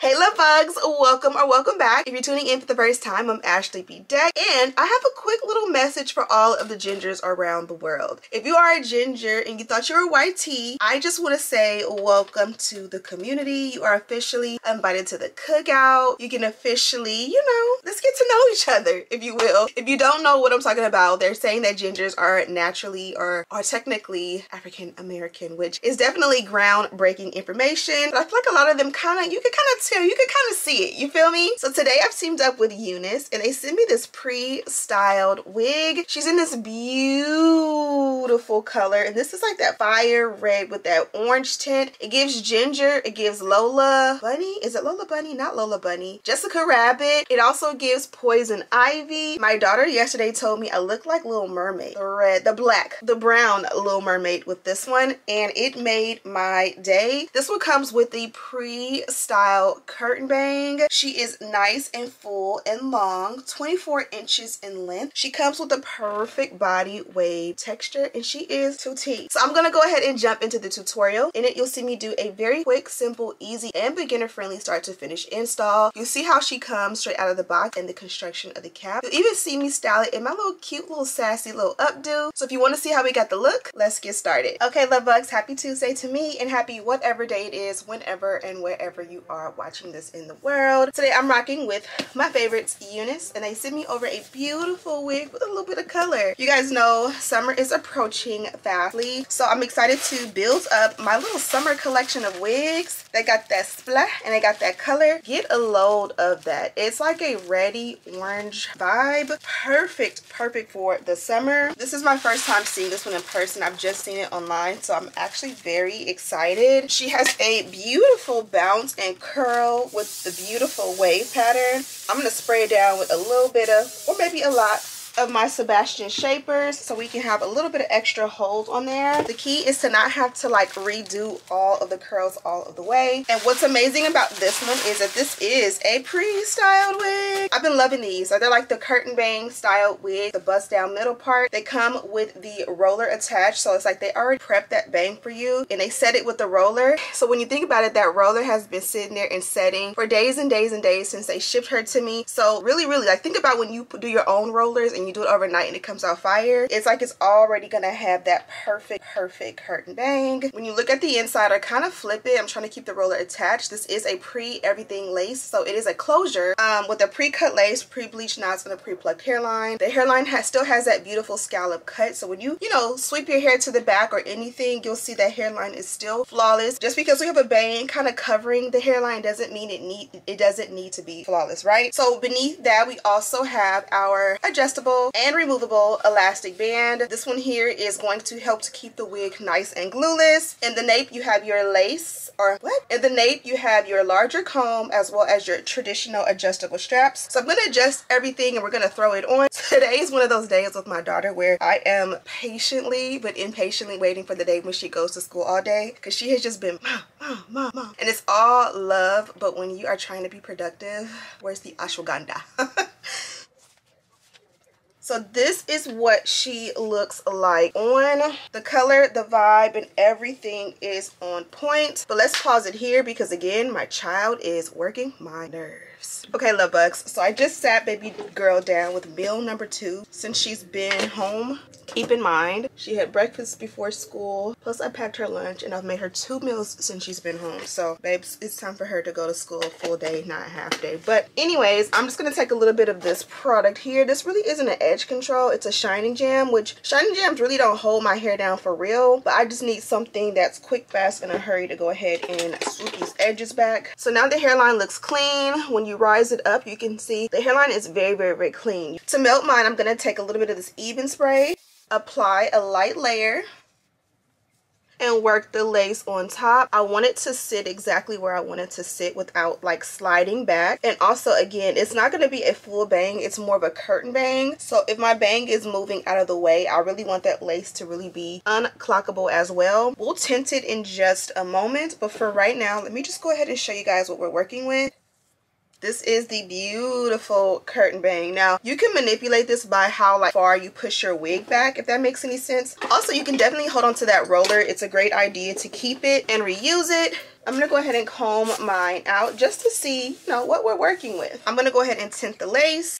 Hey love bugs, welcome or welcome back. If you're tuning in for the first time, I'm Ashley Bedeck, and I have a quick little message for all of the gingers around the world. If you are a ginger and you thought you were a white tea, I just want to say welcome to the community. You are officially invited to the cookout. You can officially, let's get to know each other, if you will. If you don't know what I'm talking about, they're saying that gingers are naturally or are technically African American, which is definitely groundbreaking information. But I feel like a lot of them you can kind of see it, you feel me? So today I've teamed up with Unice and they sent me this pre-styled wig. She's in this beautiful color, and this is like that fire red with that orange tint. It gives ginger, it gives Lola Bunny. Is it Lola Bunny? Not Lola Bunny. Jessica Rabbit. It also gives Poison Ivy. My daughter yesterday told me I look like Little Mermaid. The brown Little Mermaid with this one, and it made my day. This one comes with the pre-styled curtain bang. She is nice and full and long, 24 inches in length. She comes with a perfect body wave texture, and she is 2T. So I'm gonna go ahead and jump into the tutorial. In it, you'll see me do a very quick, simple, easy, and beginner-friendly start to finish install. You'll see how she comes straight out of the box and the construction of the cap. You'll even see me style it in my little cute, little sassy little updo. So if you want to see how we got the look, let's get started. Okay, love bugs, happy Tuesday to me, and happy whatever day it is, whenever and wherever you are watching this in the world. Today I'm rocking with my favorites, Unice, and they sent me over a beautiful wig with a little bit of color. You guys know summer is approaching fastly, so I'm excited to build up my little summer collection of wigs. They got that splat and they got that color. Get a load of that. It's like a reddy orange vibe. Perfect for the summer. This is my first time seeing this one in person. I've just seen it online, so I'm actually very excited. She has a beautiful bounce and curl with the beautiful wave pattern. I'm going to spray it down with a little bit of, or maybe a lot, of my Sebastian shapers so we can have a little bit of extra hold on there. The key is to not have to like redo all of the curls all of the way. And what's amazing about this one is that this is a pre-styled wig. I've been loving these. So they're like the curtain bang styled wig, the bust down middle part. They come with the roller attached, so it's like they already prepped that bang for you and they set it with the roller. So when you think about it, that roller has been sitting there and setting for days and days and days since they shipped her to me. So really like think about when you do your own rollers and you do it overnight and it comes out fire. It's like it's already gonna have that perfect curtain bang. When you look at the inside or kind of flip it, I'm trying to keep the roller attached. This is a pre-everything lace, so it is a closure with a pre-cut lace, pre-bleached knots, and a pre-plucked hairline. The hairline still has that beautiful scallop cut, so when you sweep your hair to the back or anything, you'll see that hairline is still flawless. Just because we have a bang kind of covering the hairline doesn't mean it doesn't need to be flawless, right? So beneath that, we also have our adjustable and removable elastic band. This one here is going to help to keep the wig nice and glueless. In the nape, you have your lace, in the nape, you have your larger comb as well as your traditional adjustable straps. So I'm going to adjust everything and we're going to throw it on. Today is one of those days with my daughter where I am patiently but impatiently waiting for the day when she goes to school all day, because she has just been mom. And it's all love, but when you are trying to be productive, where's the ashwagandha? So this is what she looks like on. The color, the vibe, and everything is on point. But let's pause it here because again, my child is working my nerves. Okay, love bugs. So I just sat baby girl down with meal number 2 since she's been home. Keep in mind, she had breakfast before school, plus I packed her lunch, and I've made her 2 meals since she's been home. So, babes, it's time for her to go to school full day, not half day. But anyways, I'm just going to take a little bit of this product here. This really isn't an edge control. It's a shining jam, which shining jams really don't hold my hair down for real. But I just need something that's quick, fast, in a hurry to go ahead and swoop these edges back. So now the hairline looks clean. When you rise it up, you can see the hairline is very clean. To melt mine, I'm going to take a little bit of this even spray, apply a light layer, and work the lace on top. I want it to sit exactly where I want it to sit without like sliding back. And also, again, it's not going to be a full bang, it's more of a curtain bang. So if my bang is moving out of the way, I really want that lace to really be unclockable as well. We'll tint it in just a moment, but for right now, let me just go ahead and show you guys what we're working with. This is the beautiful curtain bang. Now, you can manipulate this by how like far you push your wig back, if that makes any sense. Also, you can definitely hold on to that roller. It's a great idea to keep it and reuse it. I'm gonna go ahead and comb mine out just to see, you know, what we're working with. I'm gonna go ahead and tint the lace.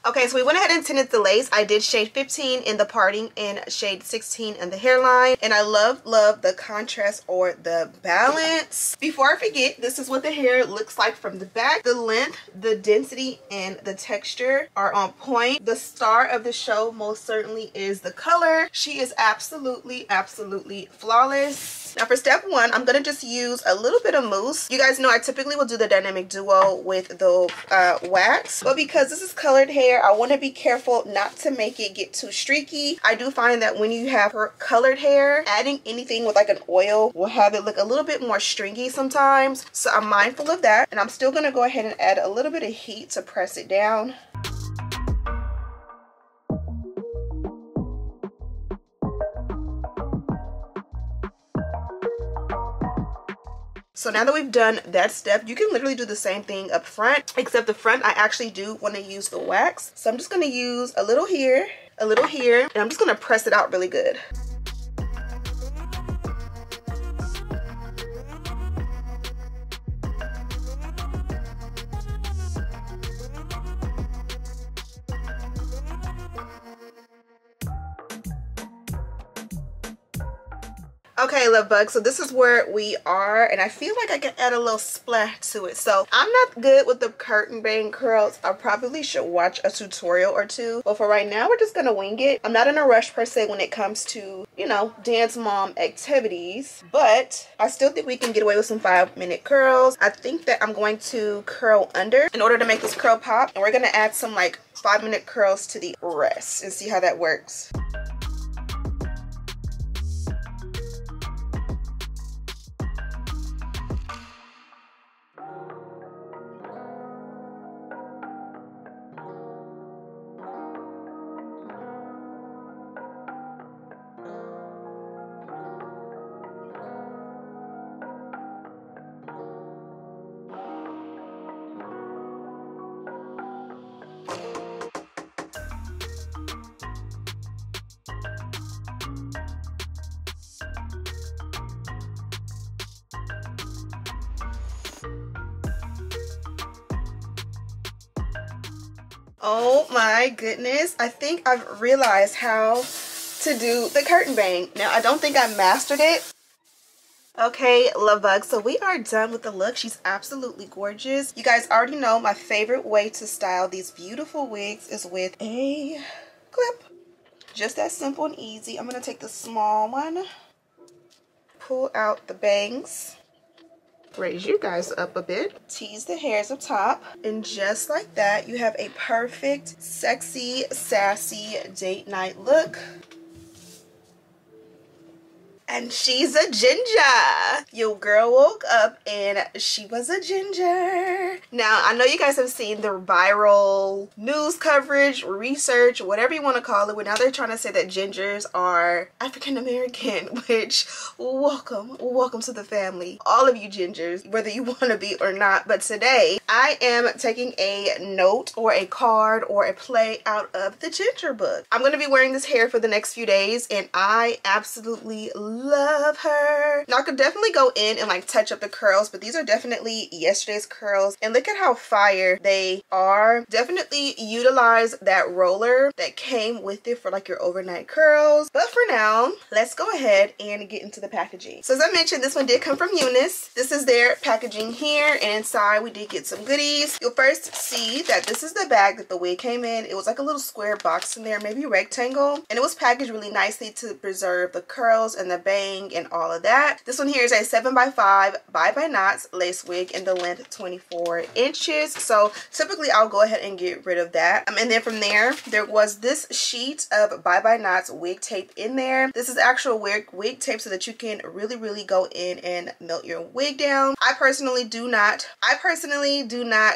Okay, so we went ahead and tinted the lace. I did shade 15 in the parting and shade 16 in the hairline. And I love the contrast or the balance. Before I forget, this is what the hair looks like from the back. The length, the density, and the texture are on point. The star of the show most certainly is the color. She is absolutely flawless. Now for step one, I'm gonna just use a little bit of mousse. You guys know I typically will do the dynamic duo with the wax, but because this is colored hair, I want to be careful not to make it get too streaky. I do find that when you have colored hair, adding anything with like an oil will have it look a little bit more stringy sometimes. So I'm mindful of that, and I'm still gonna go ahead and add a little bit of heat to press it down. So now that we've done that step, you can literally do the same thing up front, except the front I actually do want to use the wax. So I'm just going to use a little here, and I'm just going to press it out really good. Okay, love bugs, so this is where we are, and I feel like I can add a little splash to it. So I'm not good with the curtain bang curls. I probably should watch a tutorial or two, but for right now we're just gonna wing it. I'm not in a rush per se when it comes to, you know, dance mom activities, but I still think we can get away with some 5-minute curls. I think that I'm going to curl under in order to make this curl pop, and we're gonna add some like 5-minute curls to the rest and see how that works. Oh my goodness, I think I've realized how to do the curtain bang. Now, I don't think I mastered it. Okay, love bugs, so we are done with the look. She's absolutely gorgeous. You guys already know my favorite way to style these beautiful wigs is with a clip. Just that simple and easy. I'm going to take the small one, pull out the bangs, raise you guys up a bit, tease the hairs up top, and just like that, you have a perfect, sexy, sassy date night look. And she's a ginger. Your girl woke up and she was a ginger. Now, I know you guys have seen the viral news coverage, research, whatever you want to call it, where now they're trying to say that gingers are African American, which welcome to the family. All of you gingers, whether you want to be or not. But today, I am taking a note or a card or a play out of the ginger book. I'm going to be wearing this hair for the next few days, and I absolutely love her. Now I could definitely go in and like touch up the curls, but these are definitely yesterday's curls, and look at how fire they are. Definitely utilize that roller that came with it for like your overnight curls. But for now, let's go ahead and get into the packaging. So as I mentioned, this one did come from Unice. This is their packaging here, and inside we did get some goodies. You'll first see that this is the bag that the wig came in. It was like a little square box in there, maybe rectangle, and it was packaged really nicely to preserve the curls and the bag bang and all of that. This one here is a 7x5 by knots lace wig in the length 24 inches. So typically I'll go ahead and get rid of that. And then from there was this sheet of by knots wig tape in there. This is actual wig tape so that you can really go in and melt your wig down. I personally do not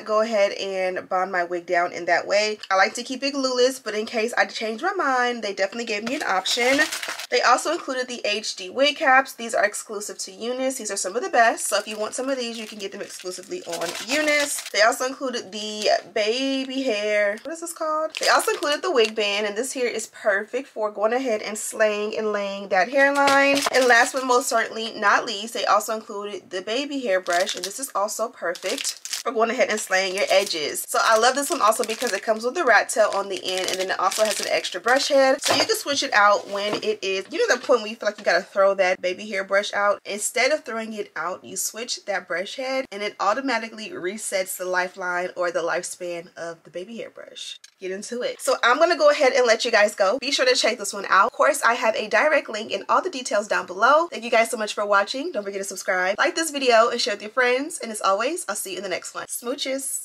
go ahead and bond my wig down in that way. I like to keep it glueless, but in case I change my mind, they definitely gave me an option. They also included the HD wig caps. These are exclusive to Unice. These are some of the best. So if you want some of these, you can get them exclusively on Unice. They also included the baby hair. What is this called? They also included the wig band, and this here is perfect for going ahead and slaying and laying that hairline. And last but most certainly not least, they also included the baby hair brush, and this is also perfect for going ahead and slaying your edges. So I love this one also because it comes with a rat tail on the end, and then it also has an extra brush head. So you can switch it out when it is, you know, the point where you feel like you gotta throw that baby hair brush out. Instead of throwing it out, you switch that brush head and it automatically resets the lifeline or the lifespan of the baby hair brush. Get into it. So I'm gonna go ahead and let you guys go. Be sure to check this one out. Of course, I have a direct link and all the details down below. Thank you guys so much for watching. Don't forget to subscribe, like this video, and share with your friends. And as always, I'll see you in the next one. Smooches.